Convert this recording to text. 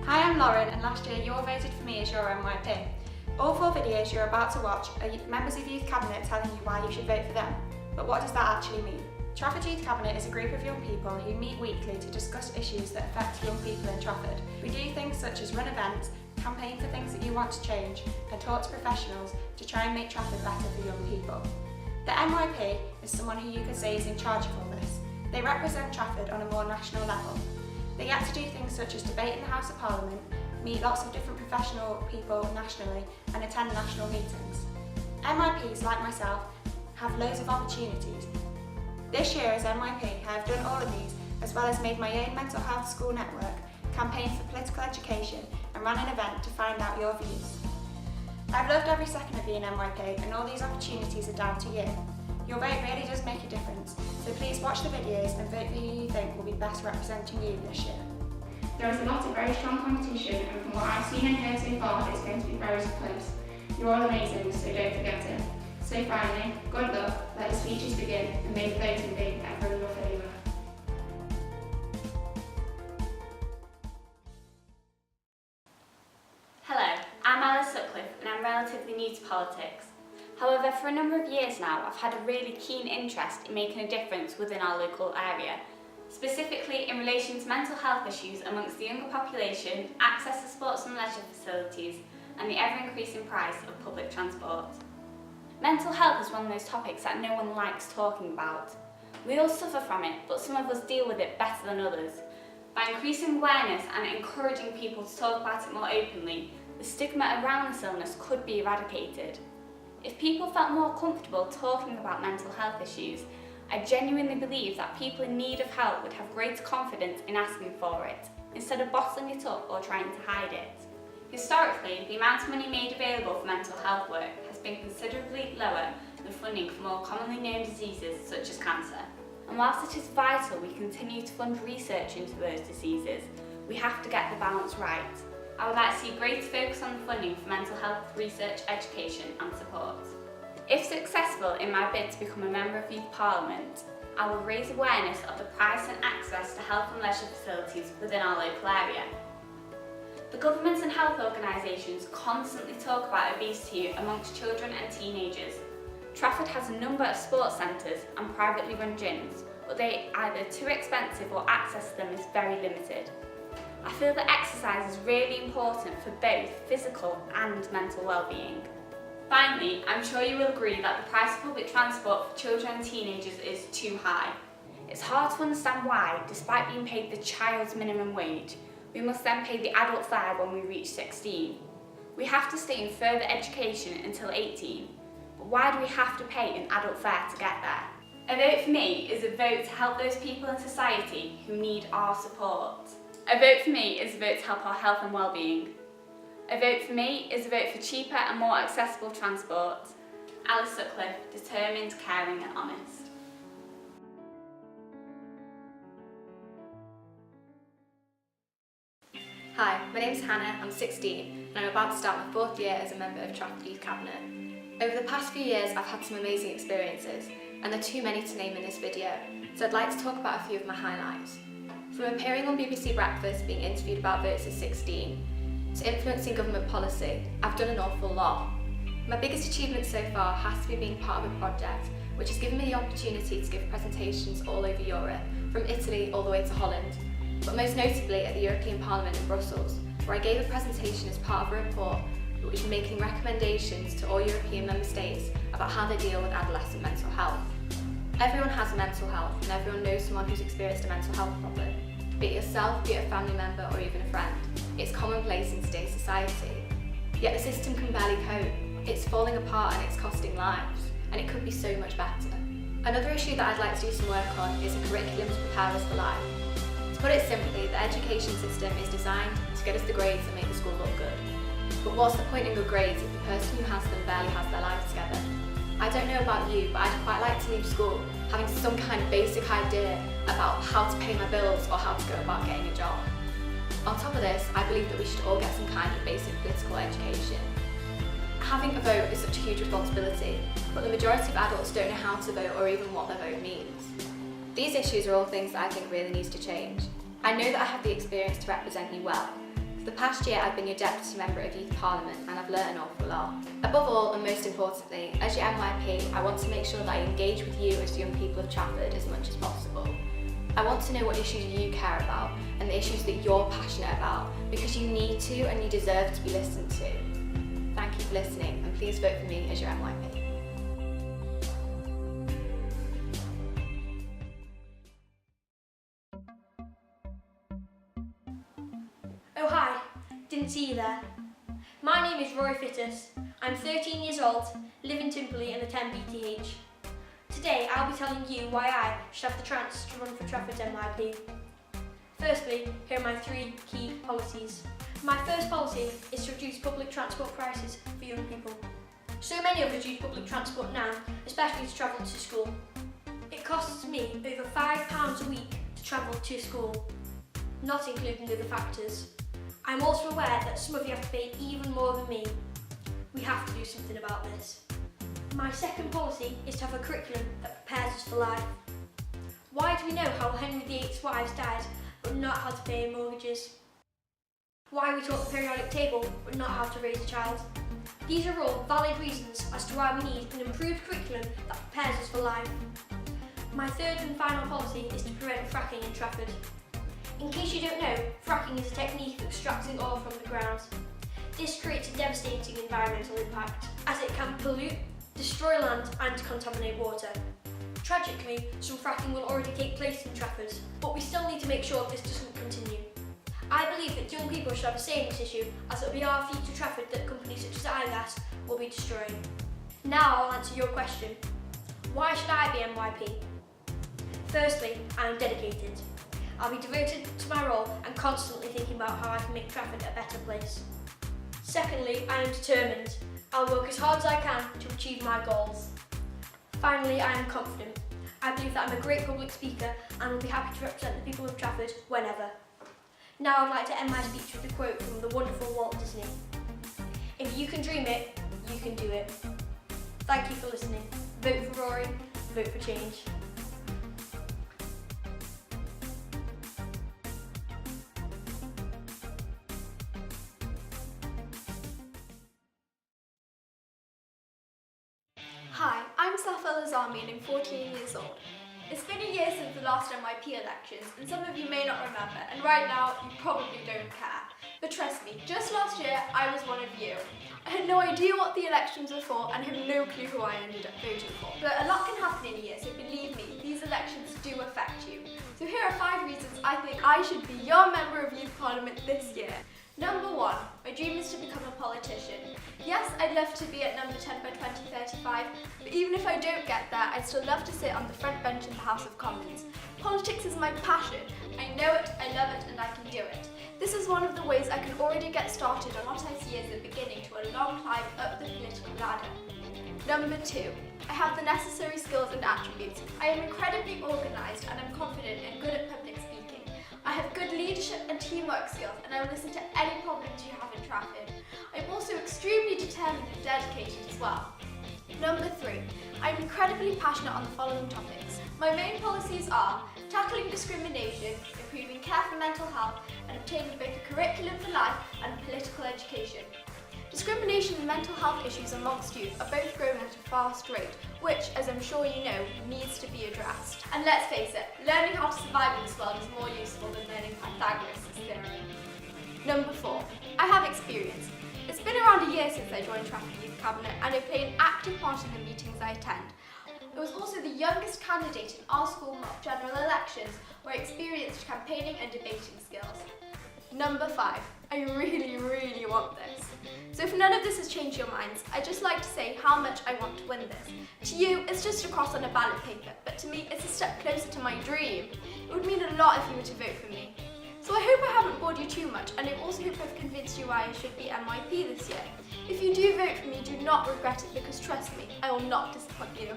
Hi, I'm Lauren, and last year you all voted for me as your NYP. All 4 videos you're about to watch are members of Youth Cabinet telling you why you should vote for them. But what does that actually mean? Trafford Youth Cabinet is a group of young people who meet weekly to discuss issues that affect young people in Trafford. We do things such as run events, campaign for things that you want to change, and talk to professionals to try and make Trafford better for young people. The NYP is someone who you could say is in charge of all this. They represent Trafford on a more national level. They get to do things such as debate in the House of Parliament, meet lots of different professional people nationally, and attend national meetings. NYPs, like myself, have loads of opportunities. This year as NYP, I have done all of these, as well as made my own mental health school network, campaigned for political education, and ran an event to find out your views. I've loved every second of being NYP, and all these opportunities are down to you. Your vote really does make a difference, so please watch the videos and vote for who you think will be best representing you this year. There is a lot of very strong competition, and from what I've seen and heard so far, it's going to be very close. You're all amazing, so don't forget it. So finally, good luck, let the speeches begin, and may the voting be ever in your favour. Hello, I'm Alice Sutcliffe and I'm relatively new to politics. However, for a number of years now, I've had a really keen interest in making a difference within our local area, specifically in relation to mental health issues amongst the younger population, access to sports and leisure facilities, and the ever-increasing price of public transport. Mental health is one of those topics that no one likes talking about. We all suffer from it, but some of us deal with it better than others. By increasing awareness and encouraging people to talk about it more openly, the stigma around this illness could be eradicated. If people felt more comfortable talking about mental health issues, I genuinely believe that people in need of help would have greater confidence in asking for it, instead of bottling it up or trying to hide it. Historically, the amount of money made available for mental health work has been considerably lower than funding for more commonly known diseases such as cancer. And whilst it is vital we continue to fund research into those diseases, we have to get the balance right. I would like to see greater focus on the funding for mental health research, education and support. If successful in my bid to become a Member of Youth Parliament, I will raise awareness of the price and access to health and leisure facilities within our local area. The governments and health organisations constantly talk about obesity amongst children and teenagers. Trafford has a number of sports centres and privately run gyms, but they are either too expensive or access to them is very limited. I feel that exercise is really important for both physical and mental well-being. Finally, I'm sure you will agree that the price of public transport for children and teenagers is too high. It's hard to understand why, despite being paid the child's minimum wage, we must then pay the adult fare when we reach 16. We have to stay in further education until 18, but why do we have to pay an adult fare to get there? A vote for me is a vote to help those people in society who need our support. A vote for me is a vote to help our health and well-being. A vote for me is a vote for cheaper and more accessible transport. Alice Sutcliffe, determined, caring and honest. Hi, my name's Hannah, I'm 16 and I'm about to start my 4th year as a member of Trafford Youth Cabinet. Over the past few years I've had some amazing experiences and there are too many to name in this video, so I'd like to talk about a few of my highlights. From appearing on BBC Breakfast being interviewed about votes at 16, to influencing government policy, I've done an awful lot. My biggest achievement so far has to be being part of a project which has given me the opportunity to give presentations all over Europe, from Italy all the way to Holland, but most notably at the European Parliament in Brussels, where I gave a presentation as part of a report which was making recommendations to all European member states about how they deal with adolescent mental health. Everyone has a mental health and everyone knows someone who's experienced a mental health problem. Be it yourself, be it a family member or even a friend. It's commonplace in today's society. Yet the system can barely cope. It's falling apart and it's costing lives, and it could be so much better. Another issue that I'd like to do some work on is a curriculum to prepare us for life. To put it simply, the education system is designed to get us the grades and make the school look good. But what's the point in good grades if the person who has them barely has their life together? I don't know about you, but I'd quite like to leave school having some kind of basic idea about how to pay my bills or how to go about getting a job. On top of this, I believe that we should all get some kind of basic political education. Having a vote is such a huge responsibility, but the majority of adults don't know how to vote or even what their vote means. These issues are all things that I think really needs to change. I know that I have the experience to represent you well. For the past year I've been your Deputy Member of Youth Parliament and I've learnt an awful lot. Above all and most importantly, as your NYP, I want to make sure that I engage with you as young people of Trafford as much as possible. I want to know what issues you care about and the issues that you're passionate about, because you need to and you deserve to be listened to. Thank you for listening and please vote for me as your NYP. Oh hi, didn't see you there. My name is Rory Fittus. I'm 13 years old, live in Timperley and attend BTH. Today I'll be telling you why I should have the chance to run for Trafford's NYP. Firstly, here are my 3 key policies. My first policy is to reduce public transport prices for young people. So many of us use public transport now, especially to travel to school. It costs me over £5 a week to travel to school, not including other factors. I'm also aware that some of you have to pay even more than me. We have to do something about this. My second policy is to have a curriculum that prepares us for life. Why do we know how Henry VIII's wives died but not how to pay mortgages? Why we taught the periodic table but not how to raise a child? These are all valid reasons as to why we need an improved curriculum that prepares us for life. My third and final policy is to prevent fracking in Trafford. In case you don't know, fracking is a technique of extracting oil from the ground. This creates a devastating environmental impact, as it can pollute, destroy land and contaminate water. Tragically, some fracking will already take place in Trafford, but we still need to make sure this doesn't continue. I believe that young people should have a say in this issue, as it will be our future Trafford that companies such as iGas will be destroying. Now I'll answer your question. Why should I be NYP? Firstly, I am dedicated. I'll be devoted to my role and constantly thinking about how I can make Trafford a better place. Secondly, I am determined. I'll work as hard as I can to achieve my goals. Finally, I am confident. I believe that I'm a great public speaker and will be happy to represent the people of Trafford whenever. Now I'd like to end my speech with a quote from the wonderful Walt Disney. If you can dream it, you can do it. Thank you for listening. Vote for Rory, vote for change. Hi, I'm Safa Lazami and I'm 14 years old. It's been a year since the last NYP elections and some of you may not remember, and right now you probably don't care. But trust me, just last year I was one of you. I had no idea what the elections were for and have no clue who I ended up voting for. But a lot can happen in a year, so believe me, these elections do affect you. So here are 5 reasons I think I should be your Member of Youth Parliament this year. Number 1, my dream is to become a politician. Yes, I'd love to be at number 10 by 2035, but even if I don't get there, I'd still love to sit on the front bench in the House of Commons. Politics is my passion. I know it, I love it, and I can do it. This is one of the ways I can already get started on what I see as the beginning to a long climb up the political ladder. Number 2, I have the necessary skills and attributes. I am incredibly organised and I'm confident and good at public speaking. I have good leadership and teamwork skills and I will listen to any problems you have in Trafford. I'm also extremely determined and dedicated as well. Number 3, I'm incredibly passionate on the following topics. My main policies are tackling discrimination, improving care for mental health and obtaining both a curriculum for life and political education. Discrimination and mental health issues amongst youth are both growing at a fast rate, which, as I'm sure you know, needs to be addressed. And let's face it, learning how to survive in this world is more useful than learning Pythagoras' theorem. Number 4, I have experience. It's been around a year since I joined Trafford Youth Cabinet and I play an active part in the meetings I attend. I was also the youngest candidate in our school mock general elections, where I experienced campaigning and debating skills. Number 5, I really want this. So if none of this has changed your minds, I'd just like to say how much I want to win this. To you, it's just a cross on a ballot paper, but to me, it's a step closer to my dream. It would mean a lot if you were to vote for me. So I hope I haven't bored you too much, and I also hope I've convinced you why I should be NYP this year. If you do vote for me, do not regret it, because trust me, I will not disappoint you.